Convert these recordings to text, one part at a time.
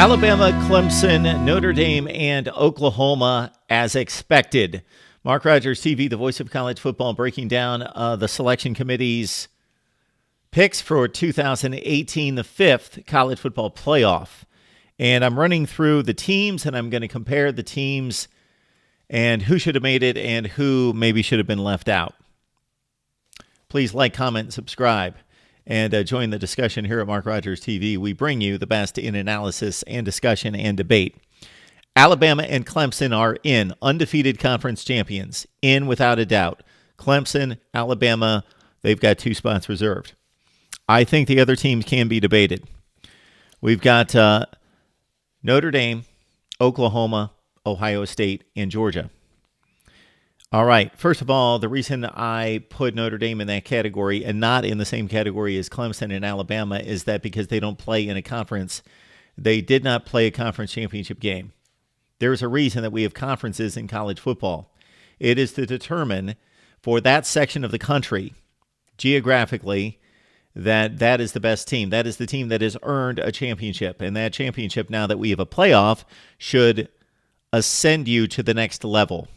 Alabama, Clemson, Notre Dame, and Oklahoma as expected. Mark Rogers TV, the voice of college football, breaking down the selection committee's picks for 2018, the fifth college football playoff. And I'm running through the teams, and I'm going to compare the teams and who should have made it and who maybe should have been left out. Please like, comment, and subscribe. And join the discussion here at Mark Rogers TV. We bring you the best in analysis and discussion and debate. Alabama and Clemson are in, undefeated conference champions, in without a doubt. Clemson, Alabama, they've got 2 spots reserved. I think the other teams can be debated. We've got Notre Dame, Oklahoma, Ohio State, and Georgia. All right. First of all, the reason I put Notre Dame in that category and not in the same category as Clemson and Alabama is that because they don't play in a conference, they did not play a conference championship game. There's a reason that we have conferences in college football. It is to determine for that section of the country, geographically, that is the best team. That is the team that has earned a championship. And that championship, now that we have a playoff, should ascend you to the next level.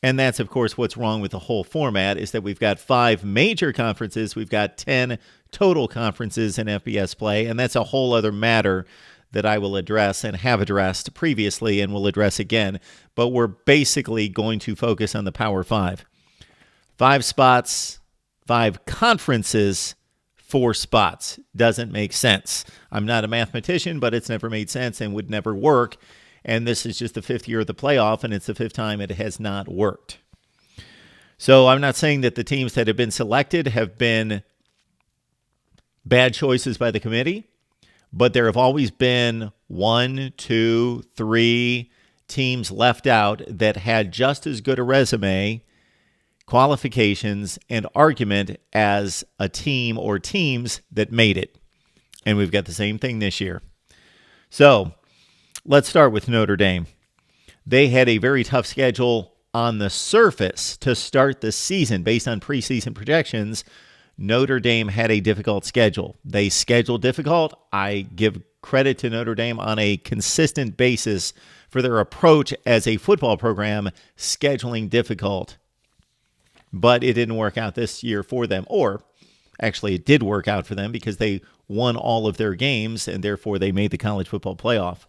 And that's, of course, what's wrong with the whole format is that we've got 5 major conferences. We've got 10 total conferences in FBS play, and that's a whole other matter that I will address and have addressed previously and will address again. But we're basically going to focus on the Power 5. 5 spots, 5 conferences, 4 spots. Doesn't make sense. I'm not a mathematician, but it's never made sense and would never work. And this is just the 5th year of the playoff, and it's the 5th time it has not worked. So I'm not saying that the teams that have been selected have been bad choices by the committee, but there have always been 1, 2, 3 teams left out that had just as good a resume, qualifications, and argument as a team or teams that made it. And we've got the same thing this year. So let's start with Notre Dame. They had a very tough schedule on the surface to start the season. Based on preseason projections, Notre Dame had a difficult schedule. They scheduled difficult. I give credit to Notre Dame on a consistent basis for their approach as a football program, scheduling difficult. But it didn't work out this year for them. Or, actually, it did work out for them because they won all of their games, and therefore they made the college football playoff.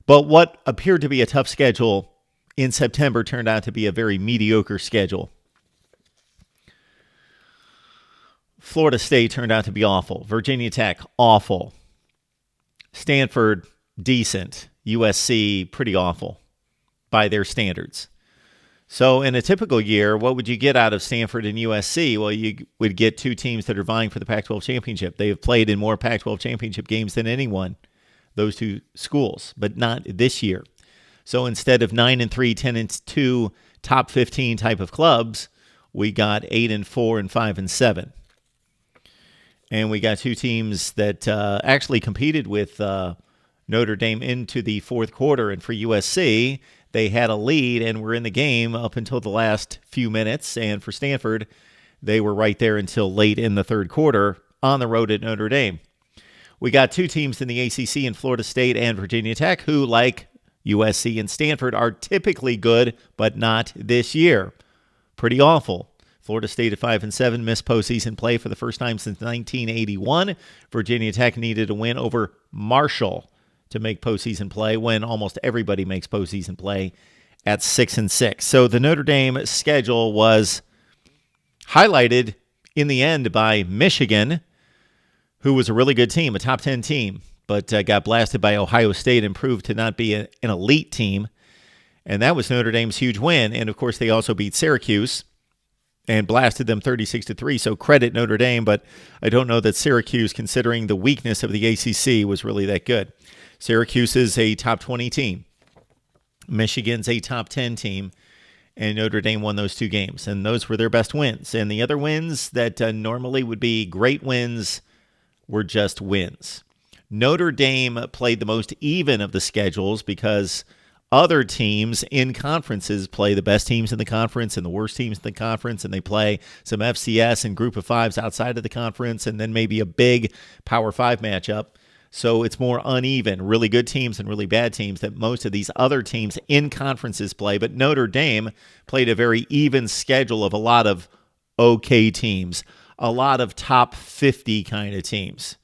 But what appeared to be a tough schedule in September turned out to be a very mediocre schedule. Florida State turned out to be awful. Virginia Tech, awful. Stanford, decent. USC, pretty awful by their standards. So in a typical year, what would you get out of Stanford and USC? Well, you would get 2 teams that are vying for the Pac-12 championship. They have played in more Pac-12 championship games than anyone. Those 2 schools, but not this year. So instead of 9-3, 10-2, top 15 type of clubs, we got 8-4 and 5-7. And we got 2 teams that actually competed with Notre Dame into the 4th quarter. And for USC, they had a lead and were in the game up until the last few minutes. And for Stanford, they were right there until late in the 3rd quarter on the road at Notre Dame. We got 2 teams in the ACC in Florida State and Virginia Tech who, like USC and Stanford, are typically good, but not this year. Pretty awful. Florida State at 5-7 missed postseason play for the first time since 1981. Virginia Tech needed a win over Marshall to make postseason play when almost everybody makes postseason play at 6-6. So the Notre Dame schedule was highlighted in the end by Michigan, who was a really good team, a top 10 team, but got blasted by Ohio State and proved to not be an elite team. And that was Notre Dame's huge win. And, of course, they also beat Syracuse and blasted them 36-3. So credit Notre Dame, but I don't know that Syracuse, considering the weakness of the ACC, was really that good. Syracuse is a top 20 team. Michigan's a top 10 team. And Notre Dame won those 2 games. And those were their best wins. And the other wins that normally would be great wins were just wins. Notre Dame played the most even of the schedules because other teams in conferences play the best teams in the conference and the worst teams in the conference, and they play some FCS and group of fives outside of the conference, and then maybe a big Power 5 matchup. So it's more uneven, really good teams and really bad teams that most of these other teams in conferences play. But Notre Dame played a very even schedule of a lot of okay teams, a lot of top 50 kind of teams.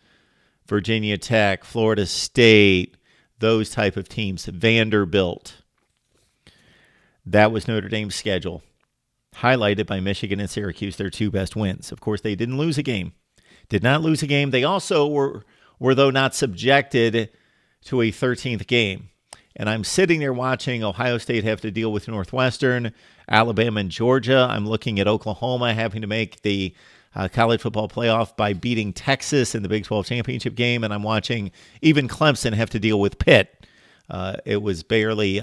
Virginia Tech, Florida State, those type of teams, Vanderbilt. That was Notre Dame's schedule, highlighted by Michigan and Syracuse, their two best wins. Of course, they didn't lose a game. Did not lose a game. They also were though not subjected to a 13th game. And I'm sitting there watching Ohio State have to deal with Northwestern, Alabama, and Georgia. I'm looking at Oklahoma having to make the college football playoff by beating Texas in the Big 12 championship game. And I'm watching even Clemson have to deal with Pitt. It was barely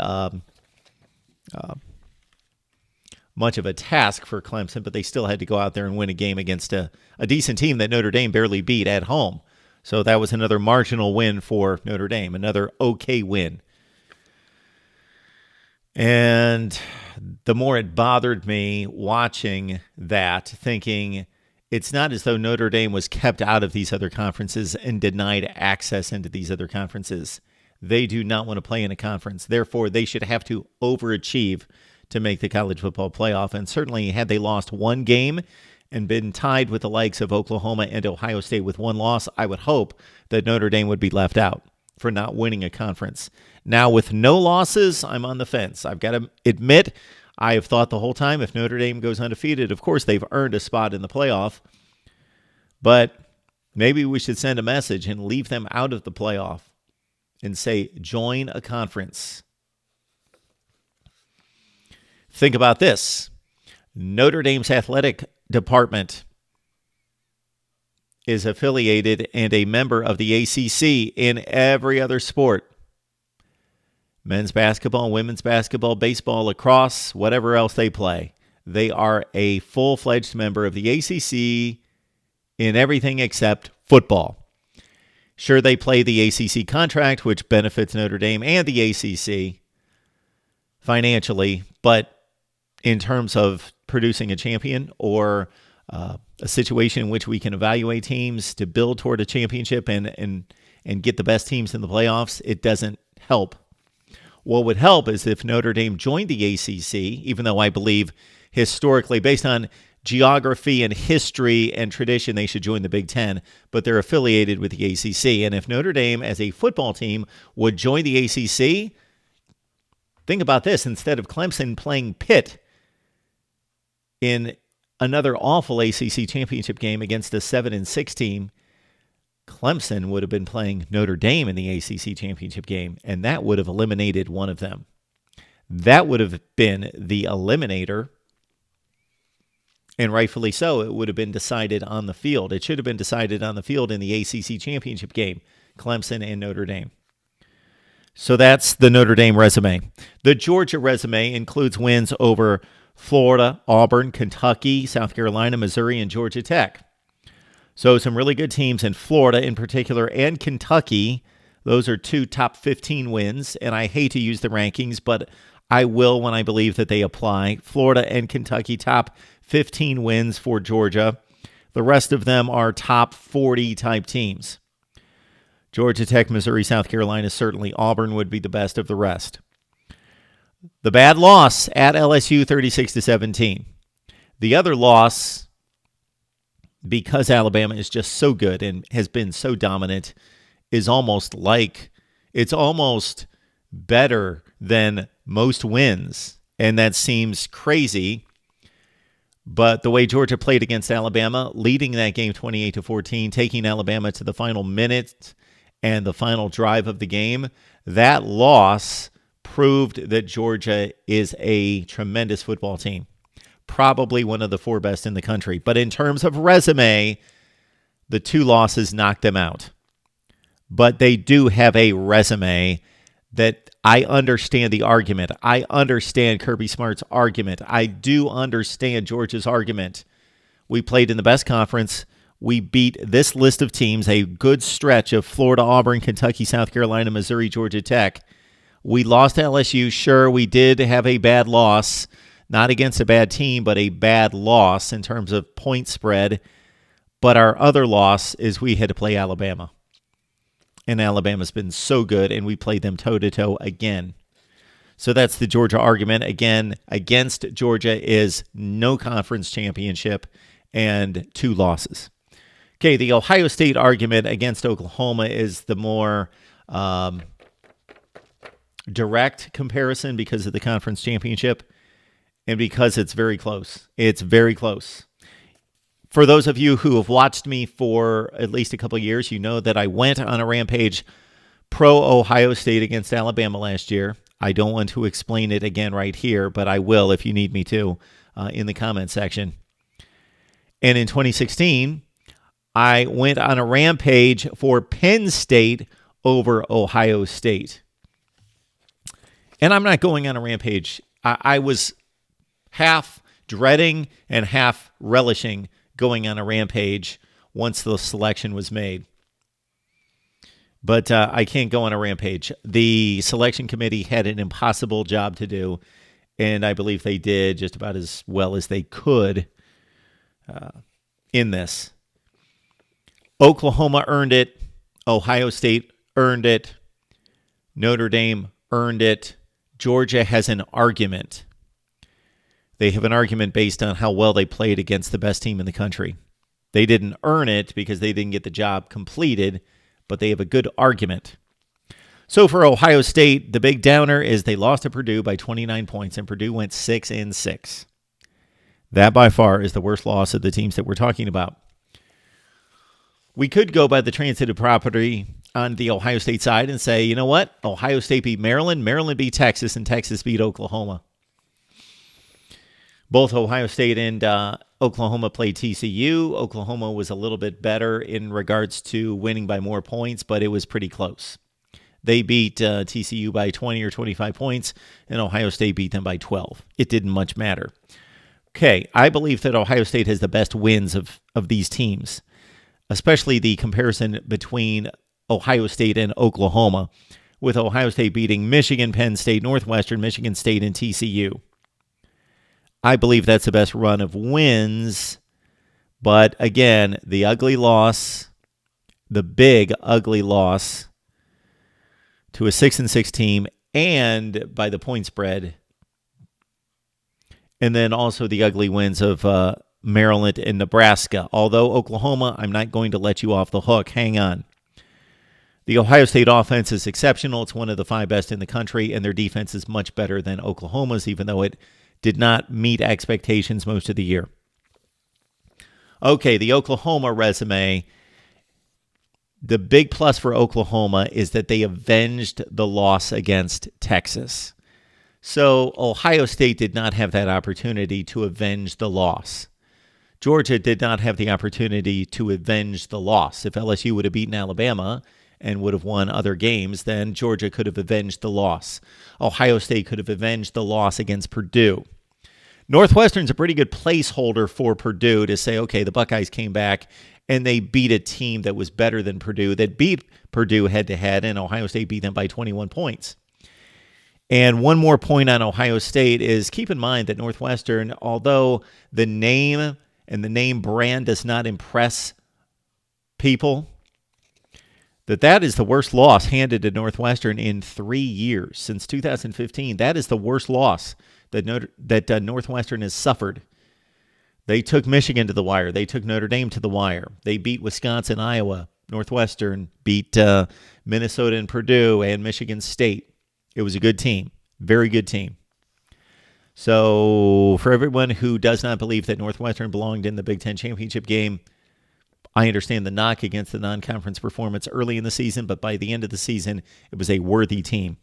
much of a task for Clemson, but they still had to go out there and win a game against a decent team that Notre Dame barely beat at home. So that was another marginal win for Notre Dame, another okay win. And the more it bothered me watching that, thinking it's not as though Notre Dame was kept out of these other conferences and denied access into these other conferences. They do not want to play in a conference. Therefore, they should have to overachieve to make the college football playoff. And certainly, had they lost one game and been tied with the likes of Oklahoma and Ohio State with one loss, I would hope that Notre Dame would be left out for not winning a conference. Now, with no losses, I'm on the fence. I've got to admit, I have thought the whole time if Notre Dame goes undefeated, of course, they've earned a spot in the playoff. But maybe we should send a message and leave them out of the playoff and say, join a conference. Think about this. Notre Dame's athletic department is affiliated and a member of the ACC in every other sport. Men's basketball, women's basketball, baseball, lacrosse, whatever else they play. They are a full-fledged member of the ACC in everything except football. Sure, they play the ACC contract, which benefits Notre Dame and the ACC financially, but in terms of producing a champion or a situation in which we can evaluate teams to build toward a championship and get the best teams in the playoffs, it doesn't help. What would help is if Notre Dame joined the ACC, even though I believe historically, based on geography and history and tradition, they should join the Big Ten, but they're affiliated with the ACC. And if Notre Dame as a football team would join the ACC, think about this. Instead of Clemson playing Pitt in another awful ACC championship game against a 7-6 team, Clemson would have been playing Notre Dame in the ACC championship game, and that would have eliminated one of them. That would have been the eliminator, and rightfully so. It would have been decided on the field. It should have been decided on the field in the ACC championship game, Clemson and Notre Dame. So that's the Notre Dame resume. The Georgia resume includes wins over Florida, Auburn, Kentucky, South Carolina, Missouri, and Georgia Tech. So some really good teams in Florida in particular and Kentucky. Those are two top 15 wins, and I hate to use the rankings, but I will when I believe that they apply. Florida and Kentucky, top 15 wins for Georgia. The rest of them are top 40 type teams. Georgia Tech, Missouri, South Carolina, certainly Auburn would be the best of the rest. The bad loss at LSU, 36-17. The other loss, because Alabama is just so good and has been so dominant, is almost better than most wins. And that seems crazy. But the way Georgia played against Alabama, leading that game 28-14, taking Alabama to the final minute and the final drive of the game, that loss proved that Georgia is a tremendous football team. Probably one of the four best in the country. But in terms of resume, the two losses knocked them out. But they do have a resume that I understand the argument. I understand Kirby Smart's argument. I do understand Georgia's argument. We played in the best conference. We beat this list of teams, a good stretch of Florida, Auburn, Kentucky, South Carolina, Missouri, Georgia Tech. We lost to LSU. Sure, we did have a bad loss, not against a bad team, but a bad loss in terms of point spread. But our other loss is we had to play Alabama. and Alabama's been so good, and we played them toe-to-toe again. So that's the Georgia argument. Again, against Georgia is no conference championship and 2 losses. Okay, the Ohio State argument against Oklahoma is the more direct comparison because of the conference championship and because it's very close. It's very close. For those of you who have watched me for at least a couple of years, you know that I went on a rampage pro-Ohio State against Alabama last year. I don't want to explain it again right here, but I will if you need me to in the comment section. And in 2016, I went on a rampage for Penn State over Ohio State. And I'm not going on a rampage. I was half dreading and half relishing going on a rampage once the selection was made. But I can't go on a rampage. The selection committee had an impossible job to do, and I believe they did just about as well as they could in this. Oklahoma earned it. Ohio State earned it. Notre Dame earned it. Georgia has an argument. They have an argument based on how well they played against the best team in the country. They didn't earn it because they didn't get the job completed, but they have a good argument. So for Ohio State, the big downer is they lost to Purdue by 29 points, and Purdue went 6-6. That by far is the worst loss of the teams that we're talking about. We could go by the transitive property on the Ohio State side and say, you know what? Ohio State beat Maryland, Maryland beat Texas, and Texas beat Oklahoma. Both Ohio State and Oklahoma played TCU. Oklahoma was a little bit better in regards to winning by more points, but it was pretty close. They beat TCU by 20 or 25 points, and Ohio State beat them by 12. It didn't much matter. Okay, I believe that Ohio State has the best wins of these teams, especially the comparison between Ohio State and Oklahoma, with Ohio State beating Michigan, Penn State, Northwestern, Michigan State, and TCU. I believe that's the best run of wins, but again, the ugly loss, the big ugly loss to a 6-6 team and by the point spread, and then also the ugly wins of Maryland and Nebraska. Although Oklahoma, I'm not going to let you off the hook. Hang on. The Ohio State offense is exceptional. It's one of the 5 best in the country, and their defense is much better than Oklahoma's, even though it did not meet expectations most of the year. Okay, the Oklahoma resume. The big plus for Oklahoma is that they avenged the loss against Texas. So Ohio State did not have that opportunity to avenge the loss. Georgia did not have the opportunity to avenge the loss. If LSU would have beaten Alabama and would have won other games, then Georgia could have avenged the loss. Ohio State could have avenged the loss against Purdue. Northwestern's a pretty good placeholder for Purdue to say, okay, the Buckeyes came back and they beat a team that was better than Purdue, that beat Purdue head-to-head, and Ohio State beat them by 21 points. And one more point on Ohio State is keep in mind that Northwestern, although the name and the name brand does not impress people, that is the worst loss handed to Northwestern in 3 years. Since 2015, that is the worst loss that Northwestern has suffered. They took Michigan to the wire. They took Notre Dame to the wire. They beat Wisconsin, Iowa. Northwestern beat Minnesota and Purdue and Michigan State. It was a good team, very good team. So for everyone who does not believe that Northwestern belonged in the Big Ten championship game, I understand the knock against the non-conference performance early in the season, but by the end of the season, it was a worthy team.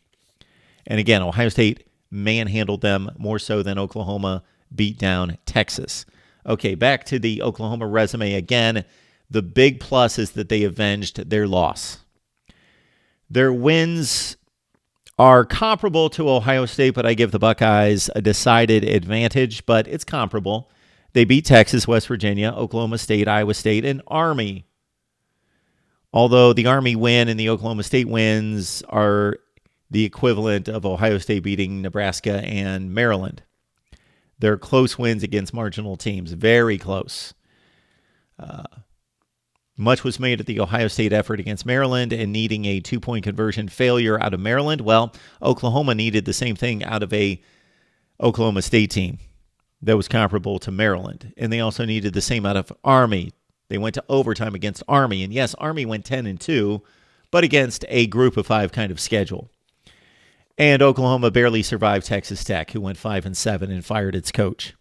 And again, Ohio State manhandled them more so than Oklahoma beat down Texas. Okay, back to the Oklahoma resume again. The big plus is that they avenged their loss. Their wins are comparable to Ohio State, but I give the Buckeyes a decided advantage, but it's comparable. They beat Texas, West Virginia, Oklahoma State, Iowa State, and Army. Although the Army win and the Oklahoma State wins are the equivalent of Ohio State beating Nebraska and Maryland. They're close wins against marginal teams, very close. Much was made of the Ohio State effort against Maryland and needing a 2-point conversion failure out of Maryland. Well, Oklahoma needed the same thing out of a Oklahoma State team that was comparable to Maryland. And they also needed the same out of Army. They went to overtime against Army. And yes, Army went 10-2, but against a group of 5 kind of schedule. And Oklahoma barely survived Texas Tech, who went 5-7 and fired its coach.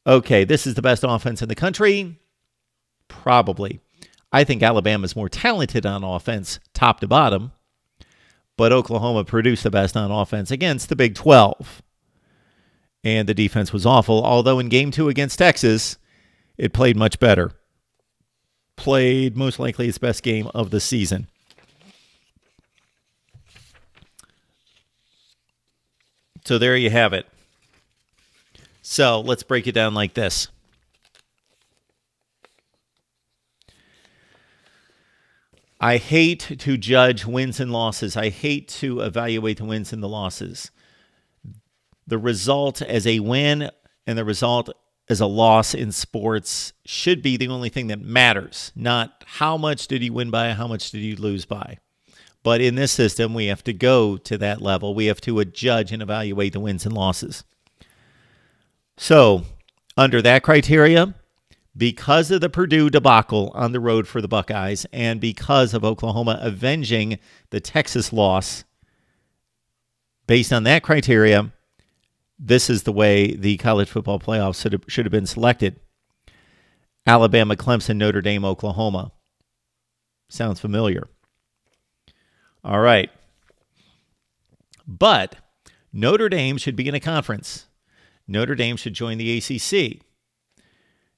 Okay, this is the best offense in the country. Probably. I think Alabama's more talented on offense, top to bottom, but Oklahoma produced the best on offense against the Big 12. And the defense was awful, although in Game 2 against Texas, it played much better. Played most likely its best game of the season. So there you have it. So let's break it down like this. I hate to judge wins and losses. I hate to evaluate the wins and the losses. The result as a win and the result as a loss in sports should be the only thing that matters, not how much did you win by, how much did you lose by. But in this system, we have to go to that level. We have to judge and evaluate the wins and losses. So, under that criteria, because of the Purdue debacle on the road for the Buckeyes and because of Oklahoma avenging the Texas loss, based on that criteria, this is the way the college football playoffs should have been selected. Alabama, Clemson, Notre Dame, Oklahoma. Sounds familiar. All right. But Notre Dame should be in a conference. Notre Dame should join the ACC.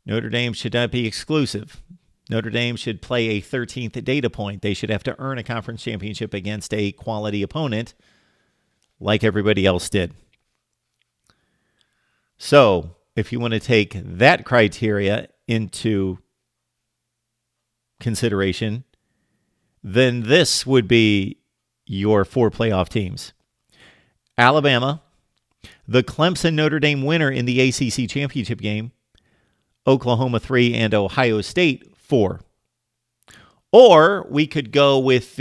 Notre Dame should not be exclusive. Notre Dame should play a 13th data point. They should have to earn a conference championship against a quality opponent like everybody else did. So, if you want to take that criteria into consideration, then this would be your 4 playoff teams. Alabama, the Clemson Notre Dame winner in the ACC championship game, Oklahoma 3, and Ohio State 4. Or we could go with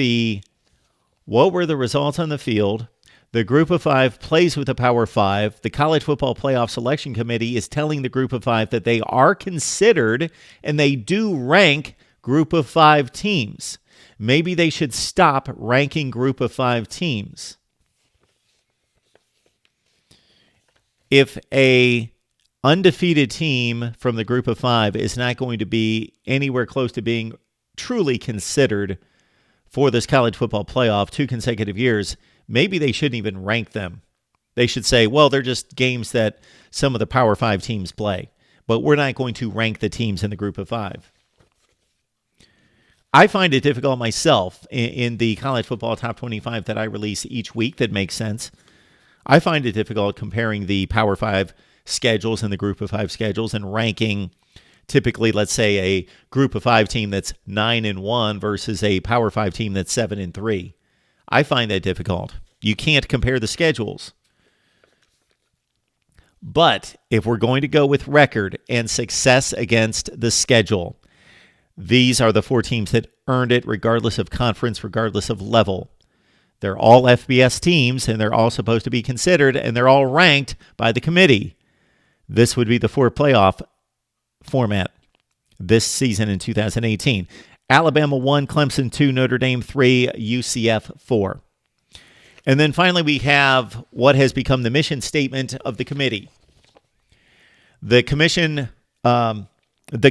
what were the results on the field? The group of 5 plays with the Power 5. The College Football Playoff Selection Committee is telling the group of 5 that they are considered and they do rank group of 5 teams. Maybe they should stop ranking group of 5 teams. If a undefeated team from the group of 5 is not going to be anywhere close to being truly considered for this college football playoff 2 consecutive years, maybe they shouldn't even rank them. They should say, well, they're just games that some of the Power 5 teams play, but we're not going to rank the teams in the group of 5. I find it difficult myself in the college football top 25 that I release each week that makes sense. I find it difficult comparing the Power 5 schedules and the group of 5 schedules and ranking typically, let's say, a group of 5 team that's 9-1 versus a Power 5 team that's 7-3. I find that difficult. You can't compare the schedules. But if we're going to go with record and success against the schedule, these are the 4 teams that earned it regardless of conference, regardless of level. They're all FBS teams, and they're all supposed to be considered, and they're all ranked by the committee. This would be the 4 playoff format this season in 2018. Alabama 1, Clemson 2, Notre Dame 3, UCF 4. And then finally we have what has become the mission statement of the committee. The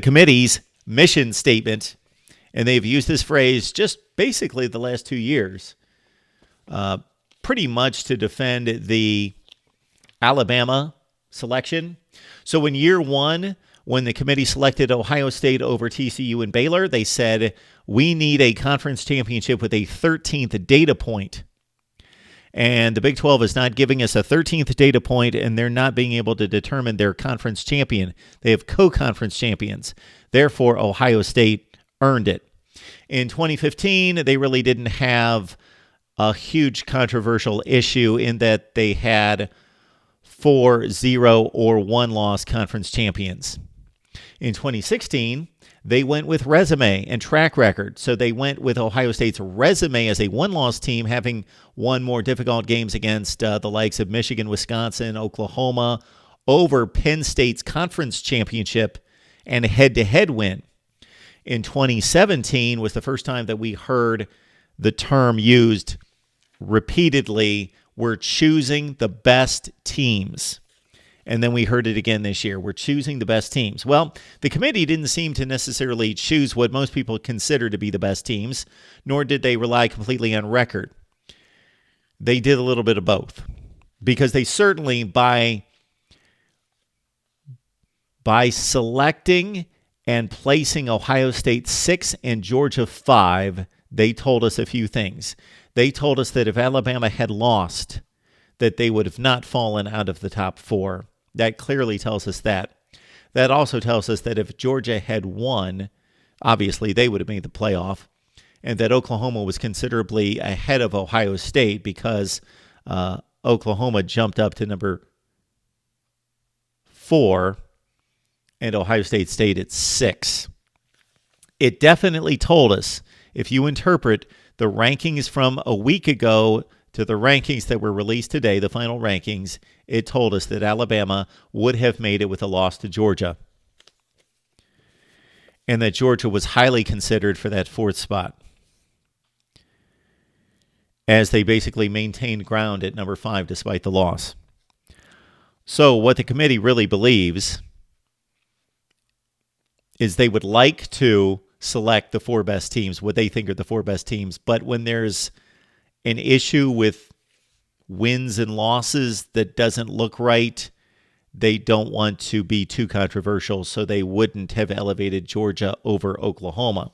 committee's mission statement, and they've used this phrase just basically the last 2 years, pretty much to defend the Alabama selection. So in year 1, when the committee selected Ohio State over TCU and Baylor, they said, we need a conference championship with a 13th data point. And the Big 12 is not giving us a 13th data point, and they're not being able to determine their conference champion. They have co-conference champions. Therefore, Ohio State earned it. In 2015, they really didn't have a huge controversial issue in that they had 4, 0, or 1 loss conference champions. In 2016, they went with resume and track record. So they went with Ohio State's resume as a one-loss team, having won more difficult games against the likes of Michigan, Wisconsin, Oklahoma, over Penn State's conference championship and a head-to-head win. In 2017 was the first time that we heard the term used repeatedly, we're choosing the best teams. And then we heard it again this year. We're choosing the best teams. Well, the committee didn't seem to necessarily choose what most people consider to be the best teams, nor did they rely completely on record. They did a little bit of both, because they certainly, by selecting and placing Ohio State 6 and Georgia 5, they told us a few things. They told us that if Alabama had lost, that they would have not fallen out of the top 4. That clearly tells us that. That also tells us that if Georgia had won, obviously they would have made the playoff, and that Oklahoma was considerably ahead of Ohio State because Oklahoma jumped up to number 4, and Ohio State stayed at 6. It definitely told us, if you interpret the rankings from a week ago to the rankings that were released today, the final rankings, it told us that Alabama would have made it with a loss to Georgia, and that Georgia was highly considered for that 4th spot, as they basically maintained ground at number 5 despite the loss. So what the committee really believes is they would like to select the 4 best teams, what they think are the 4 best teams, but when there's an issue with wins and losses that doesn't look right, they don't want to be too controversial, so they wouldn't have elevated Georgia over Oklahoma.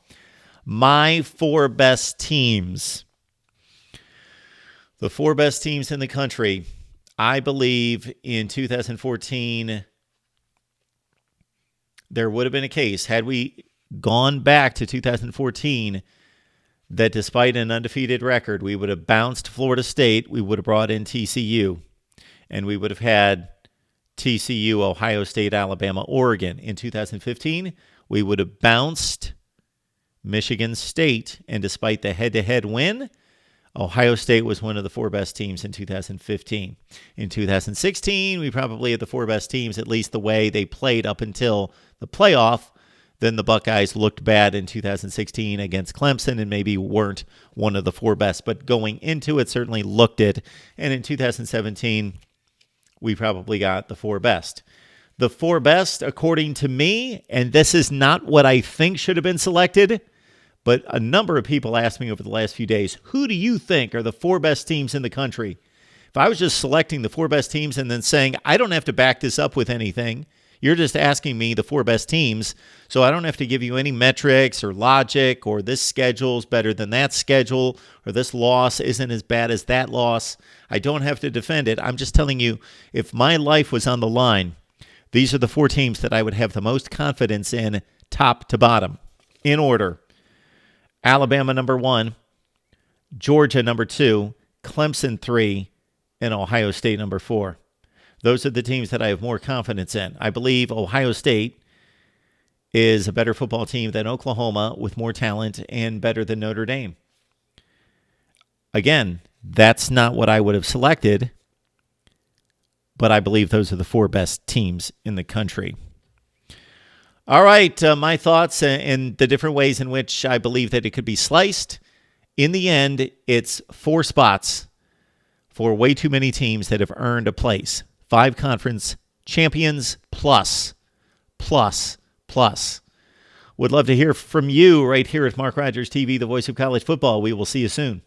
My 4 best teams, the 4 best teams in the country, I believe in 2014, there would have been a case, had we gone back to 2014, that despite an undefeated record, we would have bounced Florida State, we would have brought in TCU, and we would have had TCU, Ohio State, Alabama, Oregon. In 2015, we would have bounced Michigan State, and despite the head-to-head win, Ohio State was one of the 4 best teams in 2015. In 2016, we probably had the 4 best teams, at least the way they played up until the playoff. Then the Buckeyes looked bad in 2016 against Clemson and maybe weren't one of the 4 best. But going into it, certainly looked it. And in 2017, we probably got the 4 best. The 4 best, according to me, and this is not what I think should have been selected, but a number of people asked me over the last few days, who do you think are the 4 best teams in the country? If I was just selecting the 4 best teams and then saying, I don't have to back this up with anything, you're just asking me the 4 best teams, so I don't have to give you any metrics or logic or this schedule's better than that schedule or this loss isn't as bad as that loss. I don't have to defend it. I'm just telling you, if my life was on the line, these are the 4 teams that I would have the most confidence in, top to bottom, in order. Alabama, number 1, Georgia, number 2, Clemson, 3, and Ohio State, number 4. Those are the teams that I have more confidence in. I believe Ohio State is a better football team than Oklahoma with more talent and better than Notre Dame. Again, that's not what I would have selected, but I believe those are the 4 best teams in the country. All right, my thoughts and the different ways in which I believe that it could be sliced. In the end, it's 4 spots for way too many teams that have earned a place. 5 conference champions plus. Would love to hear from you right here at Mark Rogers TV, the voice of college football. We will see you soon.